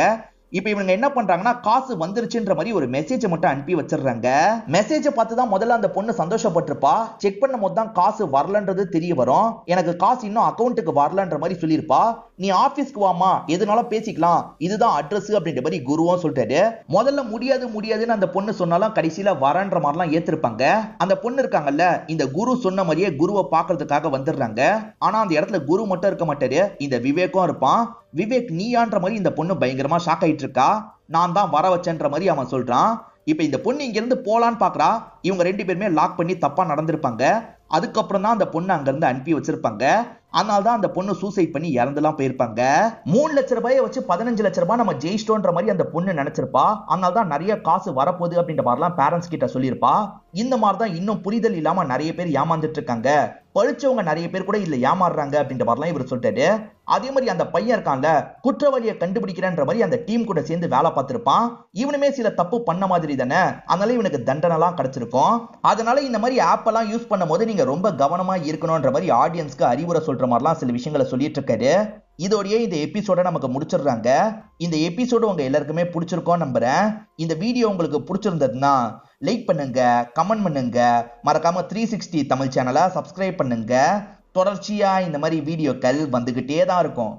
Speaker 1: இப்ப இவங்க என்ன பண்றாங்கன்னா, காசு வந்துருச்சுன்ற மாதிரி ஒரு மெசேஜ் மட்டும் அனுப்பி வச்சிடுறாங்க. மெசேஜை பார்த்து தான் முதல்ல அந்த பொண்ணு சந்தோஷப்பட்டிருப்பா. செக் பண்ணும் போது தான் காசு வரலன்றது தெரிய வரும். எனக்கு காசு இன்னும் அக்கௌண்ட்டுக்கு வரலன்ற மாதிரி சொல்லியிருப்பா. நீ ஆபீஸ்க்கு வாமா, எதுனாலும் பேசிக்கலாம், இதுதான் அட்ரஸ் அப்படின்ற மாதிரி குருவும் சொல்லிட்டாரு. முதல்ல முடியாதுன்னு அந்த பொண்ணு சொன்னாலும் கடைசியில வரன்ற மாதிரிலாம் ஏத்திருப்பாங்க. அந்த பொண்ணு இருக்காங்கல்ல, இந்த குரு சொன்ன மாதிரியே குருவை பாக்குறதுக்காக வந்துடுறாங்க. ஆனா அந்த இடத்துல குரு மட்டும் இருக்க மாட்டாரு, இந்த விவேக்கும் இருப்பான். விவேக் நீயான்ற மாதிரி இந்த பொண்ணு பயங்கரமா ஷாக் ஆயிட்டு இருக்கா. நான் தான் வர வச்சேன்ற மாதிரி அவன் சொல்றான். இப்ப இந்த பொண்ணு இங்க இருந்து போலான்னு பாக்குறா. இவங்க 2 பேருமே லாக் பண்ணி தப்பா நடந்திருப்பாங்க. அதுக்கப்புறம் தான் அந்த பொண்ணு அங்க இருந்து அனுப்பி வச்சிருப்பாங்க. அதனால தான் அந்த பொண்ணு சூசைட் பண்ணி இறந்துலாம் போயிருப்பாங்க. 3 லட்ச ரூபாயை வச்சு 15 லட்ச ரூபாய் நம்ம ஜெயிச்சிட்டோன்ற மாதிரி அந்த பொண்ணு நினைச்சிருப்பா. அதனால தான் நிறைய காசு வரப்போகுது அப்படின்ற மாதிரிலாம் பேரண்ட்ஸ் கிட்ட சொல்லியிருப்பா. இந்த மாதிரி தான் இன்னும் புரிதல் இல்லாம நிறைய பேர் ஏமாந்துட்டு இருக்காங்க. படிச்சவங்க நிறைய பேர் கூட இல்ல ஏமாறுறாங்க அப்படின்ற மாதிரிலாம் இவர் சொல்லிட்டாரு. அதே மாதிரி அந்த பையன் இருக்கான்ல, குற்றவாளியை கண்டுபிடிக்கிறன்ற மாதிரி அந்த டீம் கூட சேர்ந்து வேலை பார்த்திருப்பான். இவனுமே சில தப்பு பண்ண மாதிரி தானே, அதனால இவனுக்கு தண்டனை எல்லாம் கிடைச்சிருக்கும். அதனால இந்த மாதிரி ஆப் எல்லாம் யூஸ் பண்ணும் போது நீங்க ரொம்ப கவனமா இருக்கணும்ன்ற மாதிரி ஆடியன்ஸ்க்கு அறிவுரை சொல்ற மாதிரிலாம் சில விஷயங்களை சொல்லிட்டு இருக்காரு. இதோடய இந்த எபிசோட நமக்கு முடிச்சிடுறாங்க. இந்த எபிசோடு உங்க எல்லாருக்குமே பிடிச்சிருக்கோம் நம்புறேன். இந்த வீடியோ உங்களுக்கு பிடிச்சிருந்ததுன்னா லைக் பண்ணுங்க, கமெண்ட் பண்ணுங்க, மறக்காம 360 தமிழ் சேனலை சப்ஸ்கிரைப் பண்ணுங்க. தொடர்ச்சியா இந்த மாதிரி வீடியோக்கள் வந்துகிட்டே தான் இருக்கும்.